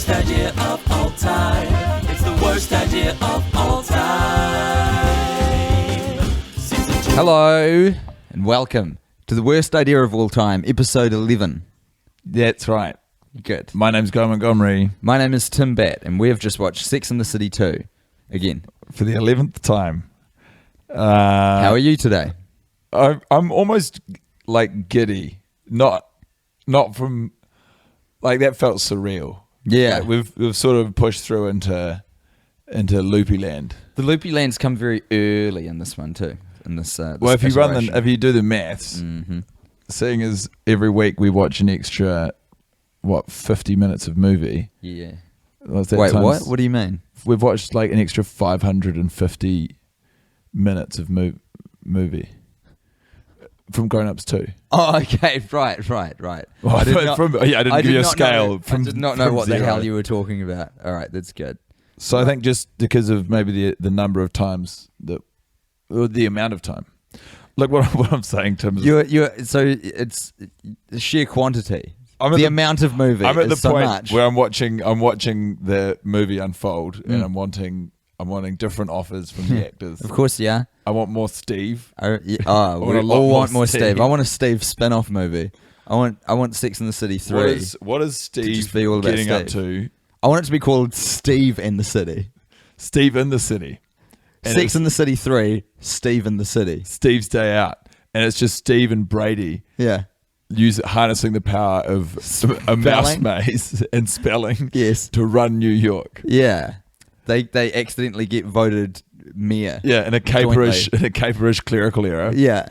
worst idea of all time. It's the worst idea of all time. Season 2. Hello and welcome to the worst idea of all time, episode 11. That's right. Good. My name's Guy Montgomery. My name is Tim Batt, and we have just watched Sex and the City 2 again. For the 11th time. How are you today? I'm almost like giddy. Not from like that felt surreal. Yeah. Like we've sort of pushed through into loopy land. The loopy lands come very early in this one too. In this, Well, if you do the maths, seeing as every week we watch an extra 50 minutes of movie. Yeah. What's that Wait, times- what? What do you mean? We've watched like an extra 550 minutes of movie from Grown Ups 2. Oh, okay. Right. Well, I didn't give you a scale. I did not know what zero. the hell you were talking about. All right, that's good. So I think just because of maybe the number of times or the amount of time. Like what I'm saying, Tim. So it's the sheer quantity. The amount of movie. I'm at the is so point much. where I'm watching the movie unfold, and I'm wanting different offers from the actors. Of course, yeah. I want more Steve. We want a lot all more want more Steve. Steve. I want a Steve spinoff movie. I want Sex and the City 3. What is Steve just be all about getting up Steve. to? I want it to be called Steve and the City. Steve in the City. And Sex and the City 3, Steve in the City. Steve's Day Out. And it's just Steve and Brady Yeah. harnessing the power of a mouse maze and spelling Yes. to run New York. Yeah. They accidentally get voted mayor. Yeah, in a caperish clerical error. Yeah.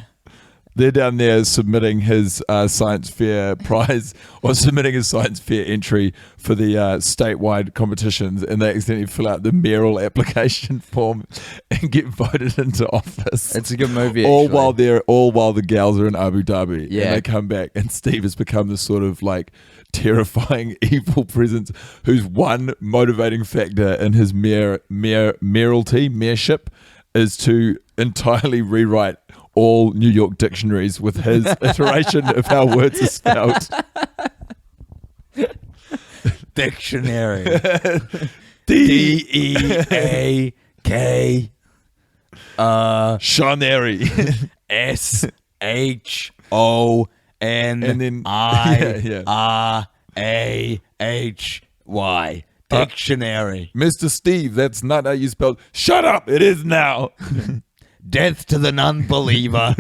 They're down there submitting his science fair prize or submitting his science fair entry for the statewide competitions, and they accidentally fill out the mayoral application form and get voted into office. It's a good movie. All actually. while the gals are in Abu Dhabi. Yeah. And they come back, and Steve has become this sort of like terrifying evil presence whose one motivating factor in his mayorship is to entirely rewrite all New York dictionaries with his iteration of how words are spelled. Dictionary. D-E-A-K Shonary. S-H-O-N And then I-R-A-H-Y. Dictionary. Mr. Steve, that's not how you spell. Shut up! It is now. Death to the non-believer.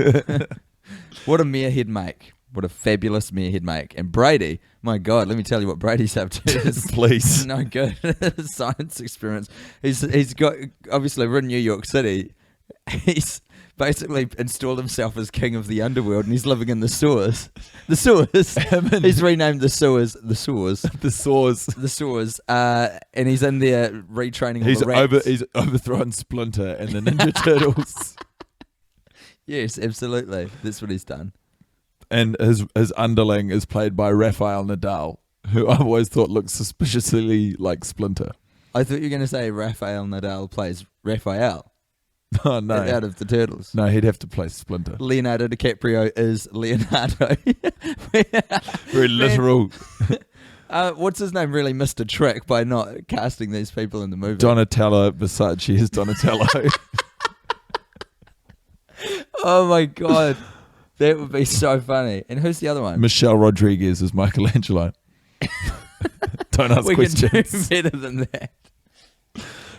What a Merehead make. What a fabulous Merehead make. And Brady, my God, let me tell you what Brady's up to. Please. No good. Science experiments. He's got, obviously, we're in New York City. He's basically installed himself as king of the underworld, and he's living in the sewers. The sewers. He's renamed the sewers. The sewers. The saws. The sewers. And he's in there retraining all the rats. He's overthrown Splinter and the Ninja Turtles. Yes, absolutely. That's what he's done. And his underling is played by Rafael Nadal, who I've always thought looks suspiciously like Splinter. I thought you were going to say Rafael Nadal plays Raphael. Oh, no. Out of the Turtles. No, he'd have to play Splinter. Leonardo DiCaprio is Leonardo. Very literal. What's his name really missed a trick by not casting these people in the movie. Donatello Versace is Donatello. Oh my God. That would be so funny. And who's the other one? Michelle Rodriguez is Michelangelo. Don't ask questions. We can do better than that.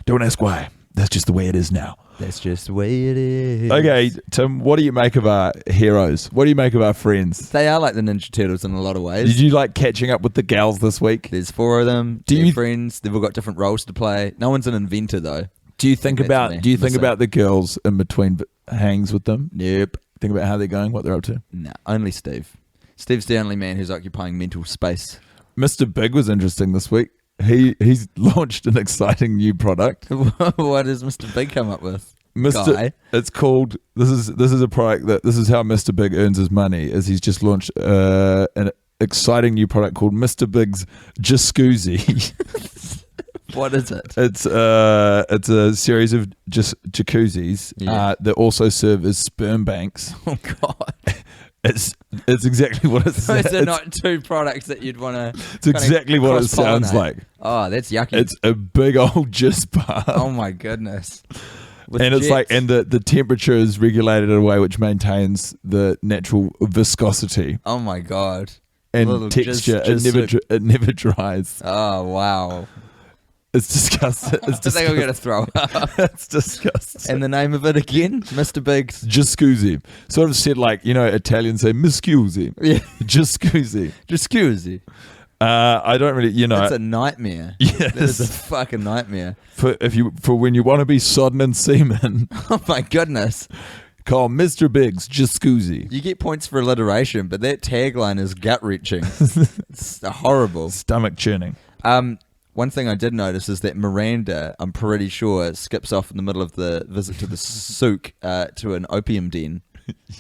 Don't ask why. That's just the way it is now. That's just the way it is. Okay, Tim, what do you make of our heroes? What do you make of our friends? They are like the Ninja Turtles in a lot of ways. Did you like catching up with the gals this week? There's 4 of them. They're friends. They've all got different roles to play. No one's an inventor though. Do you think about the girls in between hangs with them? Nope. Think about how they're going, what they're up to? No, only Steve. Steve's the only man who's occupying mental space. Mr. Big was interesting this week. He's launched an exciting new product. What does Mr. Big come up with? Guy? It's called this is a product this is how Mr. Big earns his money. Is he's just launched an exciting new product called Mr. Big's Jacuzzi. What is it? It's a series of jacuzzis that also serve as sperm banks. Oh God! It's exactly what it's. Those are not two products that you'd want to. It's exactly what it sounds like. Oh, that's yucky. It's a big old jizz bar. Oh my goodness. And it's like, and the temperature is regulated in a way which maintains the natural viscosity Oh my god. and texture. It never dries. Oh wow. It's disgusting. It's I think I'm disgusting. gonna throw up. It's disgusting. And the name of it again, Mr. Biggs. Just scusi. Sort of said like, Italians say miscusi. Yeah. Just scusi. Just scusi. I don't really, It's a nightmare. Yes. It's a fucking nightmare. for when you want to be sodden in semen, Oh my goodness. call Mr. Biggs just scusi. You get points for alliteration, but that tagline is gut wrenching. It's horrible. Stomach churning. One thing I did notice is that Miranda, I'm pretty sure, skips off in the middle of the visit to the souk to an opium den.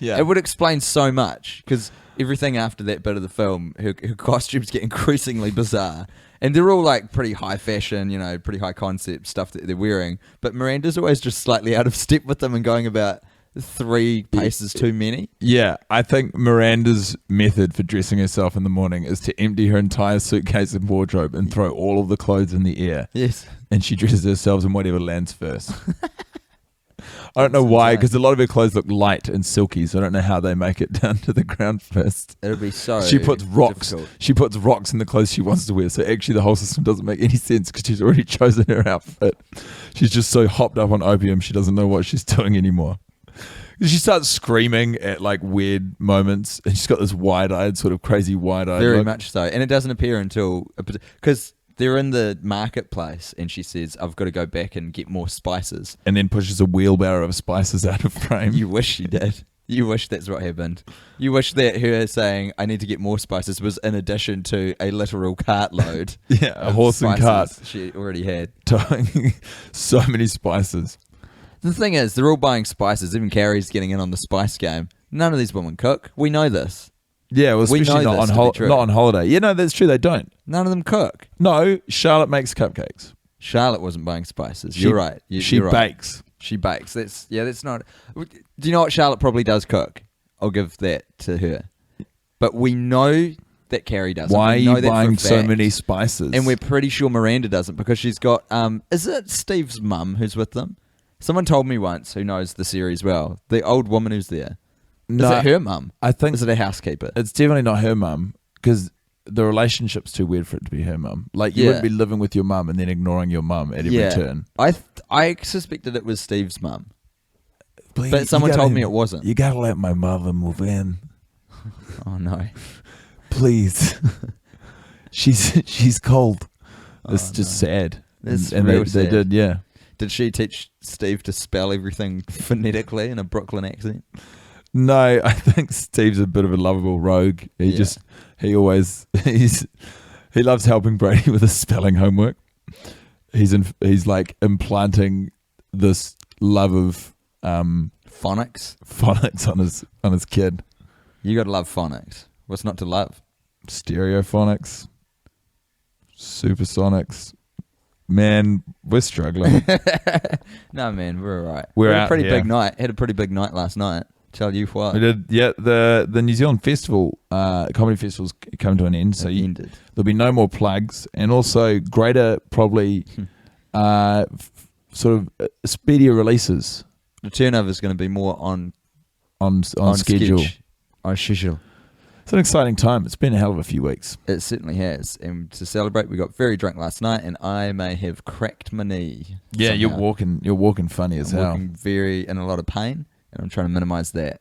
Yeah. It would explain so much, because everything after that bit of the film, her costumes get increasingly bizarre. And they're all like pretty high fashion, pretty high concept stuff that they're wearing. But Miranda's always just slightly out of step with them and going about 3 paces too many. Yeah, I think Miranda's method for dressing herself in the morning is to empty her entire suitcase and wardrobe and throw all of the clothes in the air. Yes. And she dresses herself in whatever lands first. I don't know why, because a lot of her clothes look light and silky, so I don't know how they make it down to the ground first. It'll be so She puts rocks. difficult. She puts rocks in the clothes she wants to wear. So actually, the whole system doesn't make any sense because she's already chosen her outfit. She's just so hopped up on opium, she doesn't know what she's doing anymore. She starts screaming at like weird moments, and she's got this wide-eyed, sort of crazy wide-eyed Very look. much so. And it doesn't appear until... Because they're in the marketplace, and she says, I've got to go back and get more spices. And then pushes a wheelbarrow of spices out of frame. You wish she did. You wish that's what happened. You wish that her saying, I need to get more spices, was in addition to a literal cartload. Yeah, a of horse and cart spices she already had. towing so many spices. The thing is, they're all buying spices. Even Carrie's getting in on the spice game. None of these women cook. We know this. Yeah, well, We especially know not this on to be true. not on holiday. Yeah, no, that's true. They don't. None of them cook. No, Charlotte makes cupcakes. Charlotte wasn't buying spices. She- You're right. She you're right. bakes. She bakes. That's not. Do you know what Charlotte probably does cook? I'll give that to her. But we know that Carrie doesn't. Why are We know you that for a buying so fact. many spices? And we're pretty sure Miranda doesn't because she's got. Is it Steve's mum who's with them? Someone told me once who knows the series well. The old woman who's there. No, Is it her mum? I think Is it a housekeeper? it's definitely not her mum because the relationship's too weird for it to be her mum. Like you Yeah. wouldn't be living with your mum and then ignoring your mum at every turn. I suspected it was Steve's mum. Please, But someone you gotta- told me it wasn't. You gotta let my mother move in, Oh no. please. she's cold. It's Oh, just no. sad. That's and real they sad. did, yeah. Did she teach Steve to spell everything phonetically in a Brooklyn accent? No, I think Steve's a bit of a lovable rogue. He loves helping Brady with his spelling homework. He's like implanting this love of Phonics. phonics on his kid. You gotta love phonics. What's not to love? Stereophonics, supersonics. Man, we're struggling. No man, we're alright. We're We had out a pretty here. big night. Had a pretty big night last night. Tell you what. We did, yeah. The New Zealand festival, comedy festivals come to an end, so It ended. there'll be no more plugs, and also greater probably sort of speedier releases The turnover's going to be more on schedule. On schedule. It's an exciting time. It's been a hell of a few weeks. It certainly has. And to celebrate, we got very drunk last night, and I may have cracked my knee. Yeah, somehow. you're walking funny as I'm hell. walking very in a lot of pain, and I'm trying to minimize that.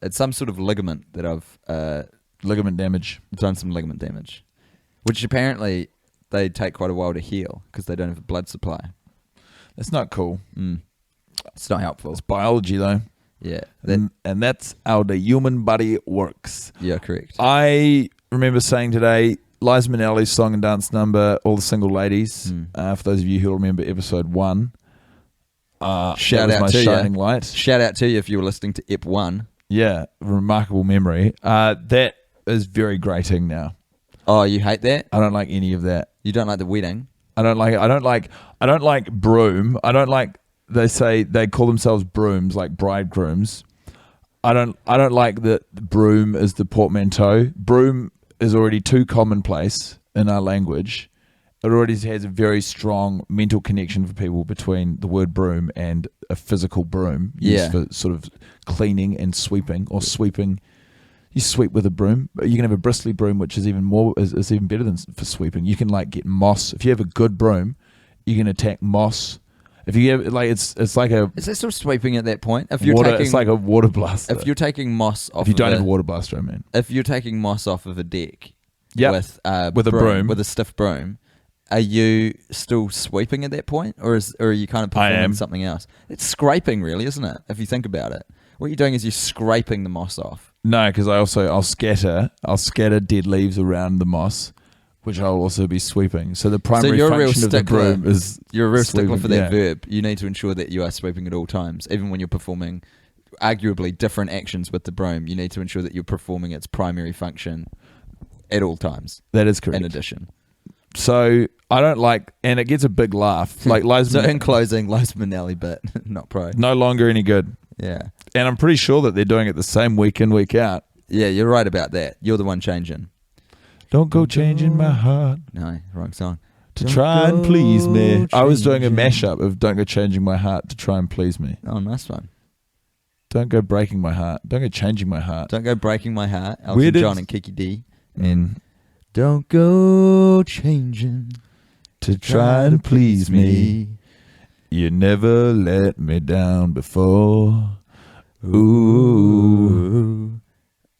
It's some sort of ligament that I've Ligament damage. done some ligament damage, which apparently they take quite a while to heal because they don't have a blood supply. That's not cool. It's not helpful. It's biology though. Yeah, And that's how the human body works. yeah, correct. I remember saying today, Liza Minnelli's song and dance number, All the Single Ladies, for those of you who remember episode 1. Shout that was out my to shining you. light. Shout out to you if you were listening to Ep 1. Yeah, remarkable memory. That is very grating now. Oh, you hate that? I don't like any of that. You don't like the wedding? I don't like broom. I don't like, they say they call themselves brooms, like bridegrooms. I don't like that broom is the portmanteau. Broom is already too commonplace in our language. It already has a very strong mental connection for people between the word broom and a physical broom used for sort of cleaning and sweeping or sweeping. You sweep with a broom. You can have a bristly broom, which is even more is even better than for sweeping. You can like get moss. If you have a good broom, you can attack moss. If you have like it's like a is that still sweeping at that point? If you're it's like a water blaster. If you're taking moss off, if you don't have a water blaster, I mean, if you're taking moss off of a deck, with a broom, with a stiff broom. Are you still sweeping at that point, or are you kind of performing something else? It's scraping, really, isn't it? If you think about it, what you're doing is you're scraping the moss off. No, because I'll scatter dead leaves around the moss, which I'll also be sweeping. So the primary function of the broom is you're a real stickler for that yeah. verb. You need to ensure that you are sweeping at all times, even when you're performing arguably different actions with the broom. You need to ensure that you're performing its primary function at all times. That is correct. In addition. So I don't like, and it gets a big laugh. Like Liza so in closing, Liza Minnelli bit, not pro. No longer any good. Yeah. And I'm pretty sure that they're doing it the same week in, week out. Yeah, you're right about that. You're the one changing. Don't go changing my heart. No, wrong song. To try and please me. I was doing a mashup of Don't Go Changing My Heart to try and please me. Oh, nice one. Don't go breaking my heart. Don't go changing my heart. Don't go breaking my heart. Elton John and Kiki D. And don't go changing to try to please me. You never let me down before. Ooh,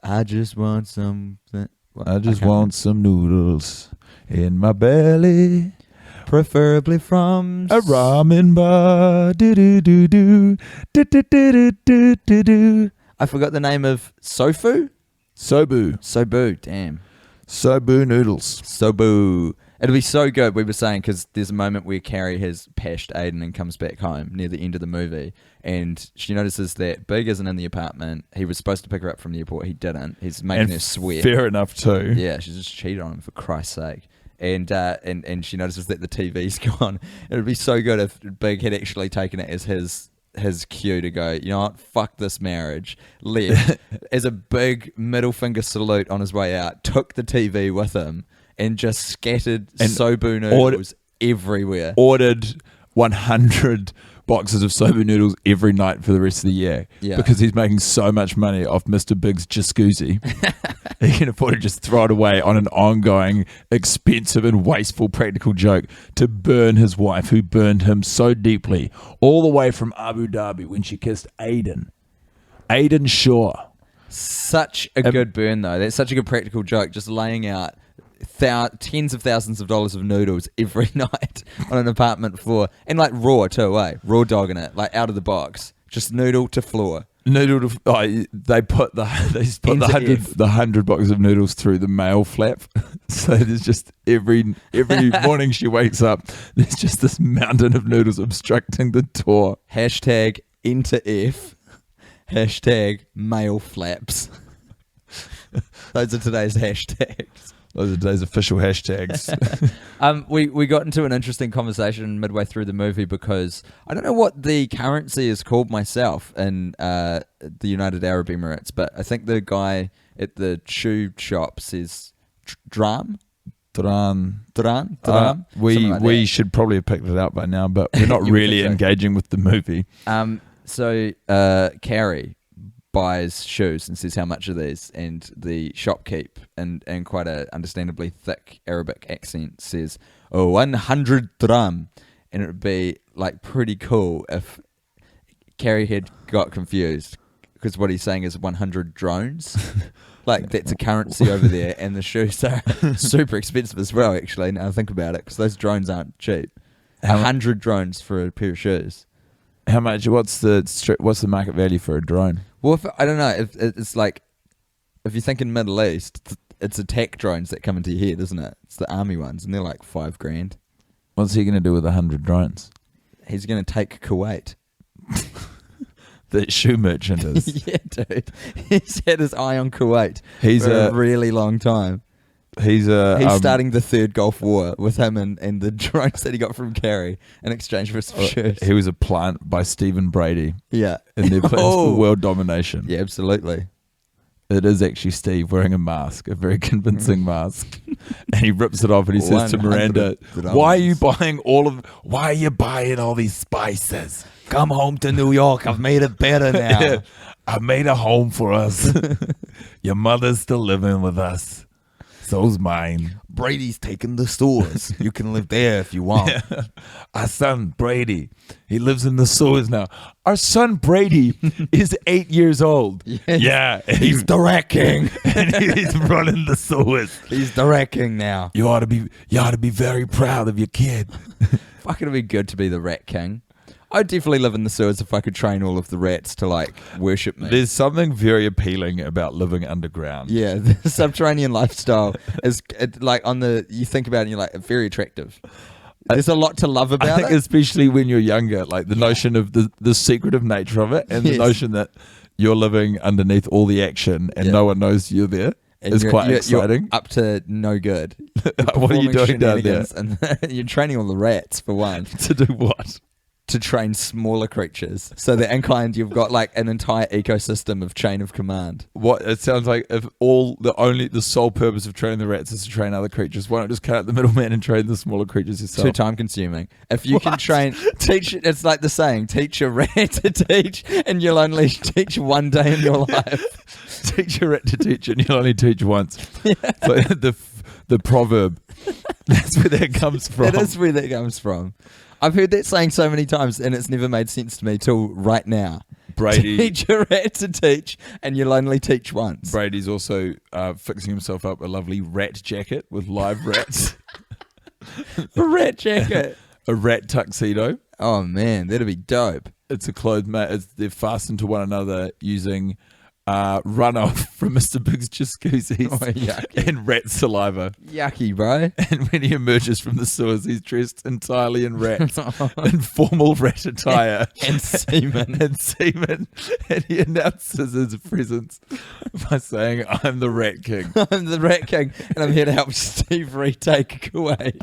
I just want something. I just want some noodles in my belly, preferably from a ramen bar. Do do do do do do do do do do. I forgot the name of Sofu. Sobu. Damn. Sobu noodles. Sobu. It'll be so good, we were saying, because there's a moment where Carrie has pashed Aiden and comes back home near the end of the movie, and she notices that Big isn't in the apartment. He was supposed to pick her up from the airport. He didn't. He's making her sweat. Fair enough, too. Yeah, she just cheated on him, for Christ's sake. And she notices that the TV's gone. It would be so good if Big had actually taken it as his cue to go, you know what, fuck this marriage, left, as a big middle finger salute on his way out, took the TV with him, and just scattered Sobu noodles everywhere. Ordered 100 boxes of Sobu noodles every night for the rest of the year. Yeah. Because he's making so much money off Mr. Big's jacuzzi. He can afford to just throw it away on an ongoing, expensive and wasteful practical joke to burn his wife, who burned him so deeply, all the way from Abu Dhabi when she kissed Aiden Shaw. Such a good burn, though. That's such a good practical joke, just laying out tens of thousands of dollars of noodles every night on an apartment floor, and like raw too, raw dogging it, like out of the box, just noodle to floor. They put the 100 boxes of noodles through the mail flap. So there's just every morning she wakes up, there's just this mountain of noodles obstructing the door. Hashtag enter F. Hashtag mail flaps. Those are today's hashtags. Those are today's official hashtags. We got into an interesting conversation midway through the movie because I don't know what the currency is called myself in the United Arab Emirates, but I think the guy at the shoe shop says dram. We should probably have picked it out by now, but we're not really engaging with the movie. So Carrie buys shoes and says, how much are these? And the shopkeep, in quite a understandably thick Arabic accent, says, 100 dirham. And it would be like pretty cool if Carrie had got confused, because what he's saying is 100 drones. Like, that's a currency over there, and the shoes are super expensive as well, actually, now I think about it, because those drones aren't cheap. 100 drones for a pair of shoes. How much? What's the market value for a drone? Well, I don't know. It's like, if you think in Middle East, it's attack drones that come into your head, isn't it? It's the army ones, and they're like $5,000. What's he going to do with 100 drones? He's going to take Kuwait. The shoe merchant is. Yeah, dude. He's had his eye on Kuwait for a really long time. He's starting the third Gulf War with him and the drones that he got from Kerry in exchange for some shoes. He was a plant by Stephen Brady. Yeah. In their plans for world domination. Yeah, absolutely. It is actually Steve wearing a mask, a very convincing mask. And he rips it off and he says to Miranda, why are you buying all these spices? Come home to New York. I've made it better now. Yeah, I made a home for us. Your mother's still living with us. So's mine. Brady's taking the stores. You can live there if you want. Yeah. Our son, Brady, he lives in the sewers now. Our son, Brady, is 8 years old. Yeah. He's the Rat King. And he's running the sewers. He's the Rat King now. You ought to be very proud of your kid. Fucking it'd be good to be the Rat King. I'd definitely live in the sewers if I could train all of the rats to like worship me. There's something very appealing about living underground. Yeah, the subterranean lifestyle is like you think about it and you're like very attractive. There's a lot to love about I think it. especially when you're younger, like the notion of the secretive nature of it and the notion that you're living underneath all the action and no one knows you're there is quite exciting. You're up to no good. What are you doing down there? And you're training all the rats for one. To do what? To train smaller creatures. So the inclined, you've got like an entire ecosystem of chain of command. What it sounds like if the sole purpose of training the rats is to train other creatures, why not just cut out the middleman and train the smaller creatures yourself? Too time consuming. If you can teach, it's like the saying, teach a rat to teach and you'll only teach one day in your life. Teach a rat to teach and you'll only teach once. Yeah. So the proverb, that's where that comes from. That is where that comes from. I've heard that saying so many times and it's never made sense to me till right now. Brady. Teach a rat to teach and you'll only teach once. Brady's also fixing himself up a lovely rat jacket with live rats. A rat jacket? A rat tuxedo. Oh man, that'd be dope. It's a clothes mat. They're fastened to one another using runoff from Mr. Big's jacuzzis and rat saliva. Yucky, bro. And when he emerges from the sewers, he's dressed entirely in rat, in formal rat attire. and semen. And he announces his presence by saying, I'm the Rat King. I'm the Rat King, and I'm here to help Steve retake Kuwait.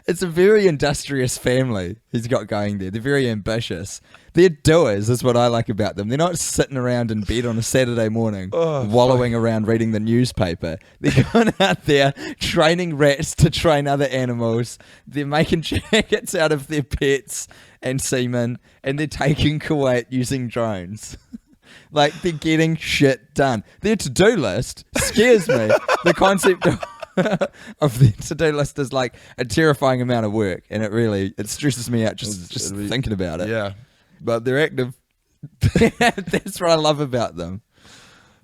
It's a very industrious family he's got going there. They're very ambitious. They're doers is what I like about them. They're not sitting around in bed on a Saturday morning wallowing around reading the newspaper. They're going out there training rats to train other animals. They're making jackets out of their pets and semen, and they're taking Kuwait using drones. Like, they're getting shit done. Their to-do list scares me. The concept of the to-do list is like a terrifying amount of work, and it stresses me out just thinking about it. Yeah, but they're active. That's what I love about them.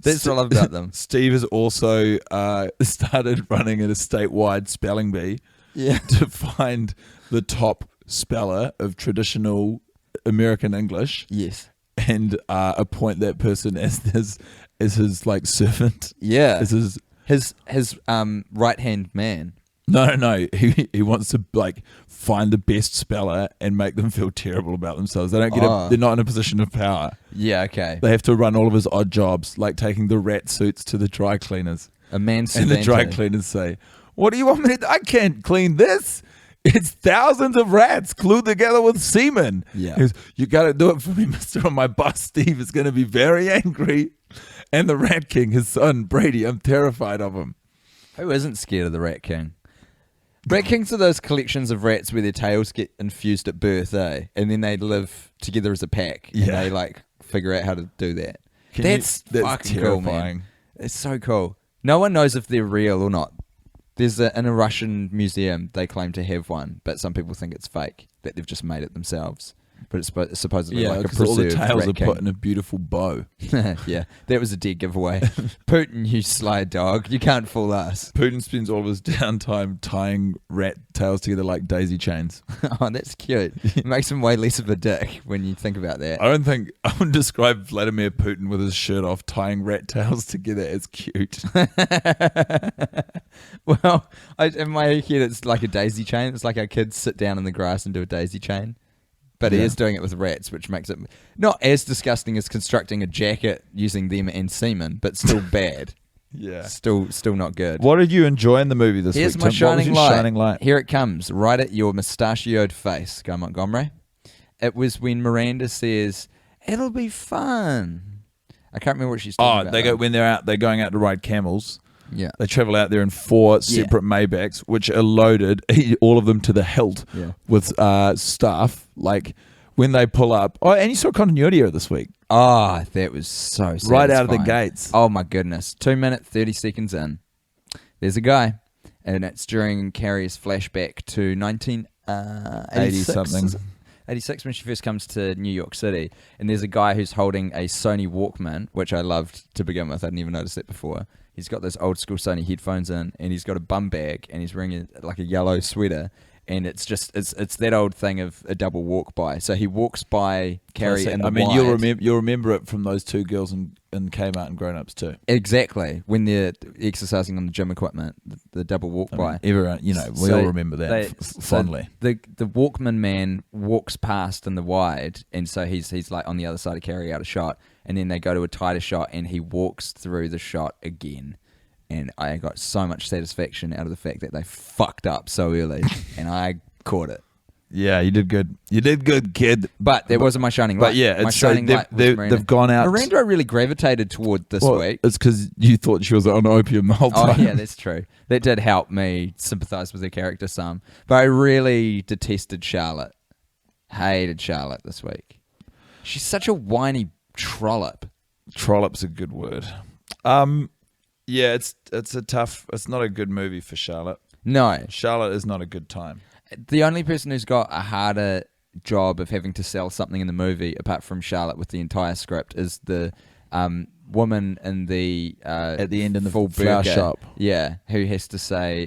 Steve has also started running a statewide spelling bee to find the top speller of traditional American English. Yes. And appoint that person as his like servant. Yeah. As his right hand man. No. He wants to like find the best speller and make them feel terrible about themselves. They don't get they're not in a position of power. Yeah, okay. They have to run all of his odd jobs, like taking the rat suits to the dry cleaners. A man and the dry cleaners say, "What do you want me to do? I can't clean this. It's thousands of rats glued together with semen." Yeah. He goes, "You got to do it for me, mister, or my boss Steve is going to be very angry." And the Rat King, his son Brady, I'm terrified of him. Who isn't scared of the Rat King? Rat Kings are those collections of rats where their tails get infused at birth, and then they live together as a pack, and they like figure out how to do that. That's fucking terrifying. Cool, man. It's so cool. No one knows if they're real or not. There's in a Russian museum, they claim to have one, but some people think it's fake, that they've just made it themselves. But it's supposedly like a preserved all the tails Rat are King. put in a beautiful bow. Yeah, that was a dead giveaway. Putin, you sly dog. You can't fool us. Putin spends all of his downtime tying rat tails together like daisy chains. Oh, that's cute. It makes him way less of a dick when you think about that. I wouldn't describe Vladimir Putin with his shirt off tying rat tails together as cute. Well, in my head it's like a daisy chain. It's like our kids sit down in the grass and do a daisy chain. But he is doing it with rats, which makes it not as disgusting as constructing a jacket using them and semen, but still bad. Yeah. Still not good. What did you enjoy in the movie this Here's week? my Tim? What was shining your light. shining light? Here it comes, right at your mustachioed face, Guy Montgomery. It was when Miranda says, "It'll be fun." I can't remember what she's talking about. When they're going out to ride camels. Yeah. They travel out there in 4 separate Maybachs, which are loaded, all of them to the hilt, with stuff. Like when they pull up. Oh, and you saw continuity error this week. Oh, that was so satisfying. Right out of the gates. Oh my goodness. 2 minutes, 30 seconds in. There's a guy, and it's during Carrie's flashback to 1986. 80-something. 86 when she first comes to New York City, and there's a guy who's holding a Sony Walkman, which I loved to begin with. I'd never noticed that before. He's got those old school Sony headphones in, and he's got a bum bag, and he's wearing like a yellow sweater, and it's that old thing of a double walk by. So he walks by Carrie in the wide. You'll remember it from those 2 girls in Kmart and Grown Ups too. Exactly, when they're exercising on the gym equipment, the double walk by. Everyone, we all remember that fondly. So the Walkman man walks past in the wide, and so he's like on the other side of Carrie out of shot, and then they go to a tighter shot, and he walks through the shot again. And I got so much satisfaction out of the fact that they fucked up so early, and I caught it. Yeah, you did good. You did good, kid. But there wasn't my shining light. But yeah, my shining light was Miranda. They've gone out. Miranda I really gravitated toward this week. It's because you thought she was on opium the whole time. Oh yeah, that's true. That did help me sympathise with her character some. But I really detested Charlotte. Hated Charlotte this week. She's such a whiny trollop. Trollop's a good word. Yeah, it's not a good movie for Charlotte. No. Charlotte is not a good time. The only person who's got a harder job of having to sell something in the movie, apart from Charlotte with the entire script, is the woman in the at the end in the full flower burqa, shop. Yeah, who has to say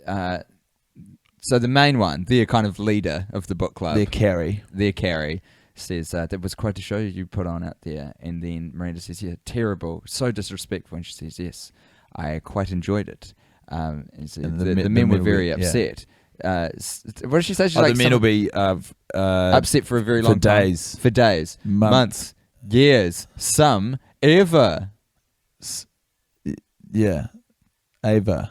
so the main one, the kind of leader of the book club, Their Carrie, says that was quite a show you put on out there, and then Miranda says, "Yeah, terrible, so disrespectful," and she says, "Yes, I quite enjoyed it." And so the men were very upset. What did she say? She's like, the men will be upset for a very long time. For days, months, years, some ever. Yeah, ever.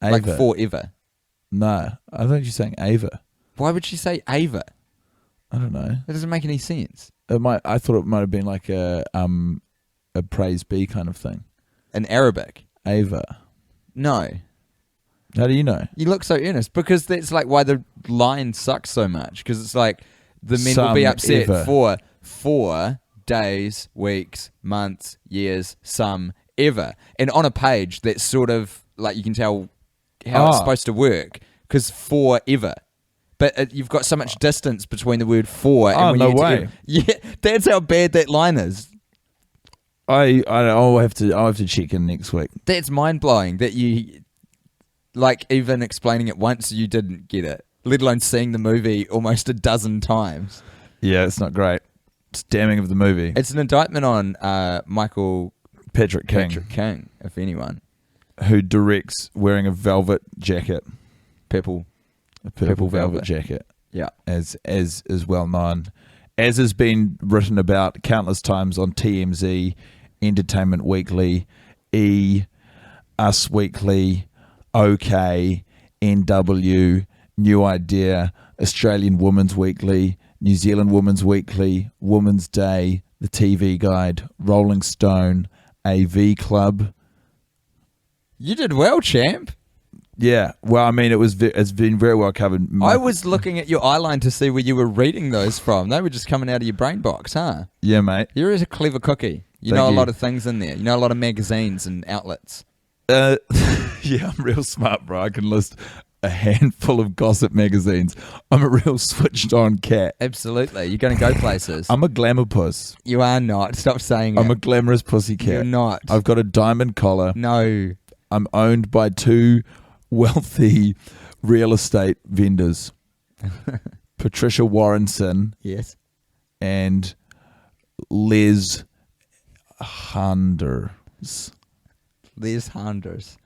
Like forever. No, I think she's saying Ava. Why would she say Ava? I don't know. That doesn't make any sense. I thought it might have been like a praise be kind of thing. In Arabic. Ava. No. How do you know? You look so earnest, because that's like why the line sucks so much, because it's like the men will be upset for 4 days, weeks, months, years, some ever. And on a page that's sort of like you can tell how it's supposed to work, because forever. But you've got so much distance between the word for and when no you way. Yeah, that's how bad that line is. I'll have to check in next week. That's mind blowing that you, like, even explaining it once you didn't get it, let alone seeing the movie almost a dozen times. Yeah, it's not great. It's damning of the movie. It's an indictment on Patrick King, if anyone, who directs wearing a velvet jacket, purple velvet jacket. Yeah, as is well known, as has been written about countless times on TMZ, Entertainment Weekly, Us Weekly, OK, NW, New Idea, Australian Women's Weekly, New Zealand Women's Weekly, Women's Day, The TV Guide, Rolling Stone, AV Club. You did well, champ. Yeah, well, I mean, it's been very well covered. I was looking at your eyeline to see where you were reading those from. They were just coming out of your brain box, huh? Yeah, mate. You're a clever cookie. You know a lot of things in there. You know a lot of magazines and outlets. Yeah, I'm real smart, bro. I can list a handful of gossip magazines. I'm a real switched on cat. Absolutely. You're going to go places. I'm a glamour puss. You are not. Stop saying I'm it. a glamorous pussy cat. You're not. I've got a diamond collar. No. I'm owned by 2 wealthy real estate vendors. Patricia Warrenson. Yes. And Les Handers. Les Handers.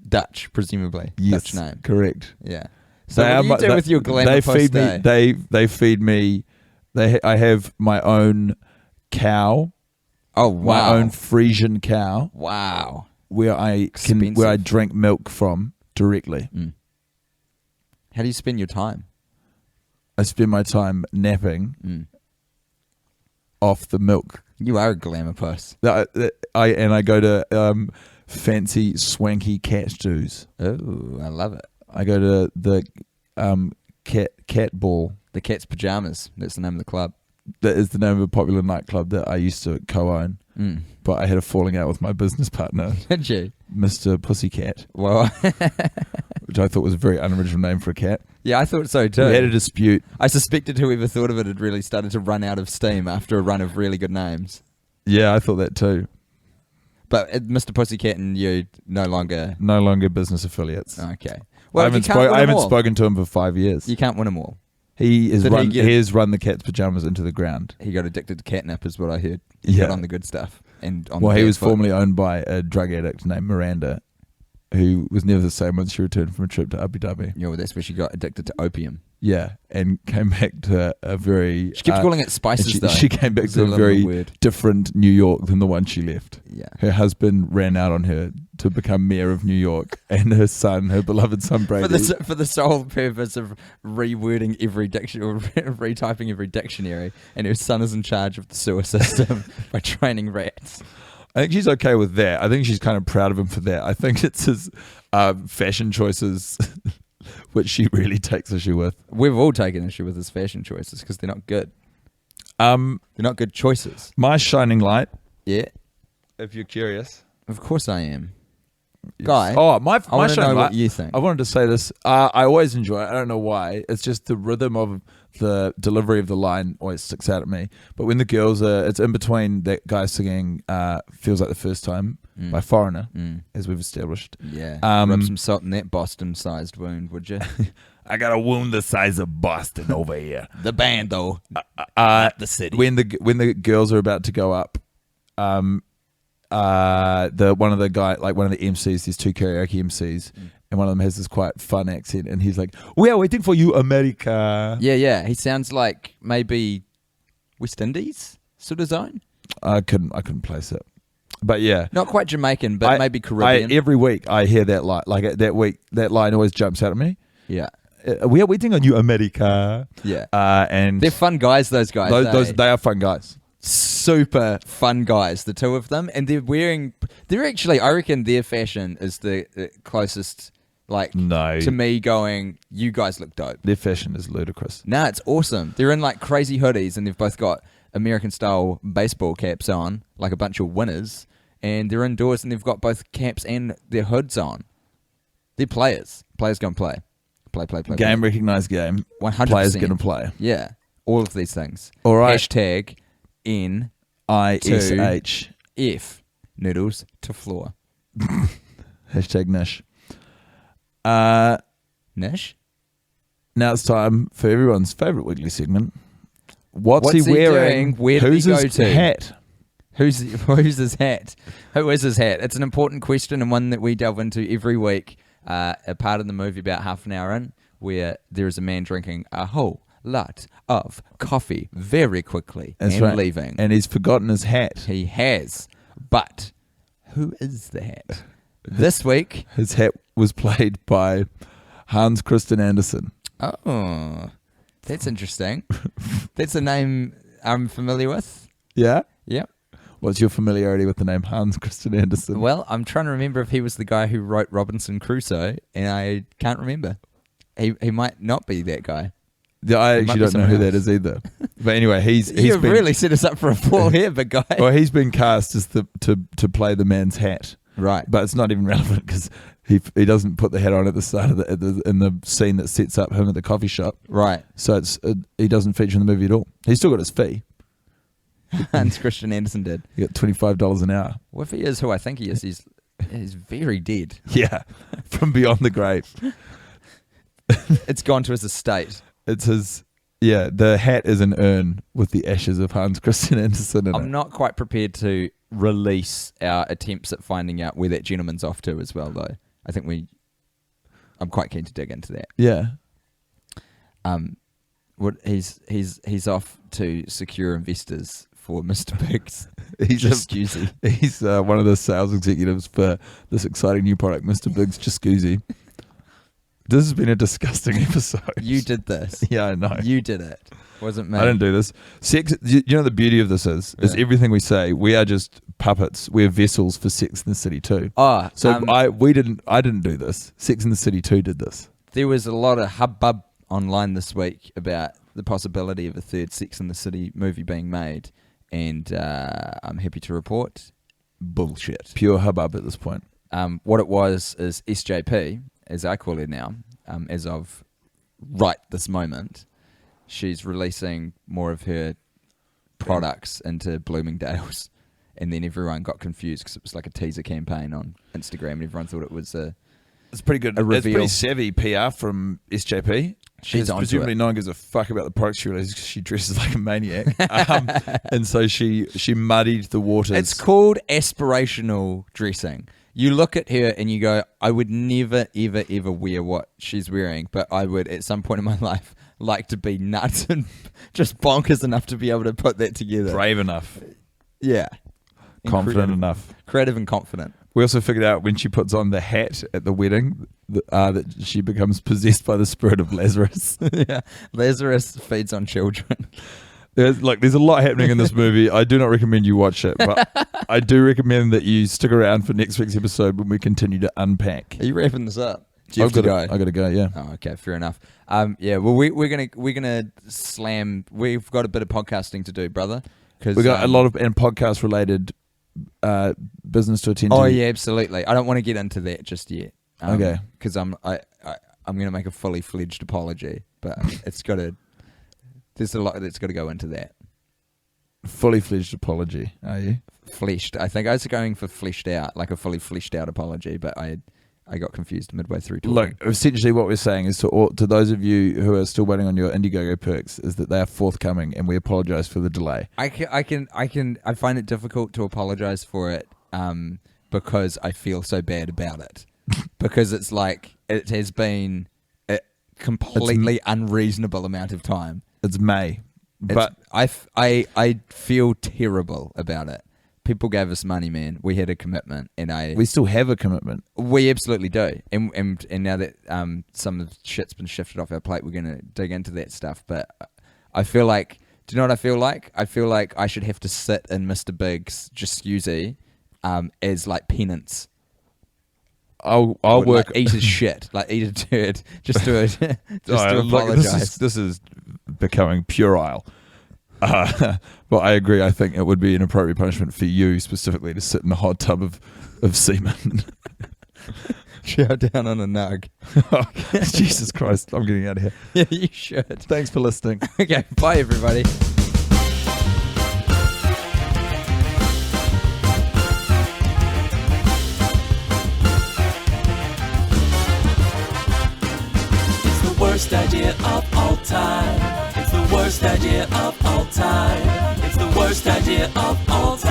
Dutch, presumably. Yes, Dutch name. Correct. Yeah. So what do you do with your glamour post day? They feed me. I have my own cow Oh, wow. My own Frisian cow. Wow. Where I drink milk from directly. How do you spend your time? I spend my time napping off the milk. You are a glamour puss. I go to fancy swanky cat do's. Oh, I love it. I go to the cat ball. The Cat's Pajamas. That's the name of the club. That is the name of a popular nightclub that I used to co-own. But I had a falling out with my business partner. Did you? Mr. Pussycat. Well, which I thought was a very unoriginal name for a cat. yeah, I thought so too. We had a dispute. I suspected whoever thought of it had really started to run out of steam after a run of really good names. Yeah, I thought that too. But Mr. Pussycat and you no longer business affiliates. Okay. Well, Well, I haven't spoken to him for 5 years. You can't win them all. He has run the Cat's Pajamas into the ground. He got addicted to catnip, is what I heard. He got on the good stuff. And on he was foot. formerly owned by a drug addict named Miranda, who was never the same once she returned from a trip to Abu Dhabi. Yeah, well, that's where she got addicted to opium. Yeah, and came back to a very... She kept calling it spices, though. She came back to a very different New York than the one she left. Yeah. Her husband ran out on her to become mayor of New York, and her beloved son Brady... For the sole purpose of rewording every dictionary, or retyping every dictionary, and her son is in charge of the sewer system by training rats. I think she's okay with that. I think she's kind of proud of him for that. I think it's his fashion choices... which she really takes issue with. We've all taken issue with his fashion choices because they're not good. They're not good choices. My shining light. Yeah. If you're curious. Of course I am. Yes. Guy. Oh, my I want to shining know light. what you think. I wanted to say this. I always enjoy it. I don't know why. It's just the rhythm of the delivery of the line always sticks out at me. But when the girls it's in between that guy singing Feels Like the First Time by Foreigner, as we've established. Yeah. Rub some salt in that Boston-sized wound, would you? I got a wound the size of Boston over here. The band, though. Not the city. When the girls are about to go up, one of the MCs, there's two karaoke MCs, and one of them has this quite fun accent, and he's like, "We are waiting for you, America." Yeah. He sounds like maybe West Indies sort of zone. I couldn't place it, but yeah, Not quite Jamaican, but maybe Caribbean. Every week I hear that line. Like that week, that line always jumps out at me. Yeah. We are waiting on you, America. Yeah. And they're fun guys. Those guys. They are fun guys. Super fun guys, the two of them, and they're actually, I reckon their fashion is the closest, to me going, you guys look dope. Their fashion is ludicrous. Nah, it's awesome. They're in like crazy hoodies, and they've both got American style baseball caps on, like a bunch of winners, and they're indoors, and they've got both caps and their hoods on. They're players. Players gonna play. Play. Game recognized game. 100%. Players gonna play. Yeah, all of these things. All right. Hashtag NISH. F noodles to floor. Hashtag Nish. Nish? Now it's time for everyone's favourite weekly segment. What's he doing? wearing? Where did Who's he go his to? hat? Who's his hat? Who is his hat? It's an important question and one that we delve into every week. A part of the movie about half an hour in, where there is a man drinking a whole lot of coffee very quickly leaving. And he's forgotten his hat. He has. But who is the hat? This week... His hat was played by Hans Christian Andersen. Oh, that's interesting. That's a name I'm familiar with. Yeah? Yep. What's your familiarity with the name Hans Christian Andersen? Well, I'm trying to remember if he was the guy who wrote Robinson Crusoe, and I can't remember. He might not be that guy. Yeah, I actually don't know who that is either. But anyway, he's You've been, really set us up for a fall here, big guy. Well, he's been cast as to play the man's hat. Right. But it's not even relevant because he doesn't put the hat on at the start of in the scene that sets up him at the coffee shop. Right. So he doesn't feature in the movie at all. He's still got his fee. Hans Christian Andersen did. He got $25 an hour. Well, if he is who I think he is, he's very dead. Yeah, from beyond the grave. It's gone to his estate. It's his. Yeah, the hat is an urn with the ashes of Hans Christian Andersen in it. I'm not quite prepared to release our attempts at finding out where that gentleman's off to as well, though. I think I'm quite keen to dig into that. Yeah. He's off to secure investors for Mr. Big's. He's Jacuzzi. He's one of the sales executives for this exciting new product, Mr. Big's Jacuzzi. This has been a disgusting episode. You did this. Yeah, I know. You did it. Wasn't me. I didn't do this. Sex. You know the beauty of this is everything we say. We are just puppets. We're vessels for Sex and the City 2. Oh, So I didn't do this. Sex and the City 2 did this. there was a lot of hubbub online this week about the possibility of a third Sex and the City movie being made, and I'm happy to report, bullshit. Pure hubbub at this point. What it was is SJP, as I call her now, as of right this moment, she's releasing more of her products into Bloomingdale's, and then everyone got confused because it was like a teaser campaign on Instagram, and everyone thought it was It's pretty good. a reveal. It's pretty savvy PR from SJP. She's onto presumably it. no one gives a fuck about the products she releases because she dresses like a maniac. And so she muddied the waters. It's called aspirational dressing. You look at her and you go, I would never, ever, ever wear what she's wearing, but I would, at some point in my life, like to be nuts and just bonkers enough to be able to put that together. brave enough, Yeah. confident enough. Creative and confident. We also figured out when she puts on the hat at the wedding that she becomes possessed by the spirit of Lazarus. Yeah. Lazarus feeds on children. There's a lot happening in this movie. I do not recommend you watch it, but I do recommend that you stick around for next week's episode when we continue to unpack. Are you wrapping this up? Do you have to go? I got to go. Yeah. Oh, okay, fair enough. Yeah, well, we're gonna slam. We've got a bit of podcasting to do, brother. Cause, We got a lot of and podcast related business to attend to. Oh yeah, absolutely. I don't want to get into that just yet. Okay. Because I'm gonna make a fully fledged apology, but it's got to. There's a lot that's got to go into that. Fully fledged apology. Are you? Fleshed. I think I was going for fleshed out, like a fully fleshed out apology, but I got confused midway through talking. Look, essentially what we're saying is to those of you who are still waiting on your Indiegogo perks is that they are forthcoming, and we apologise for the delay. I find it difficult to apologize for it because I feel so bad about it. Because it's like it has been a completely unreasonable amount of time. It's May, but I feel terrible about it. People gave us money, man. We had a commitment, and we still have a commitment. we absolutely do. And now that some of the shit's been shifted off our plate, we're gonna dig into that stuff. But I feel like, do you know what I feel like? I feel like I should have to sit in Mr. Big's Jacuzzi as like penance. I'll Or, work. like, eat his shit, like eat a turd, just to apologize. This is becoming puerile. But I agree. I think it would be an appropriate punishment for you specifically to sit in a hot tub of semen. Chow down on a nug. Jesus Christ! I'm getting out of here. Yeah, you should. Thanks for listening. Okay, bye everybody. Worst idea of all time. It's the worst idea of all time. It's the worst idea of all time.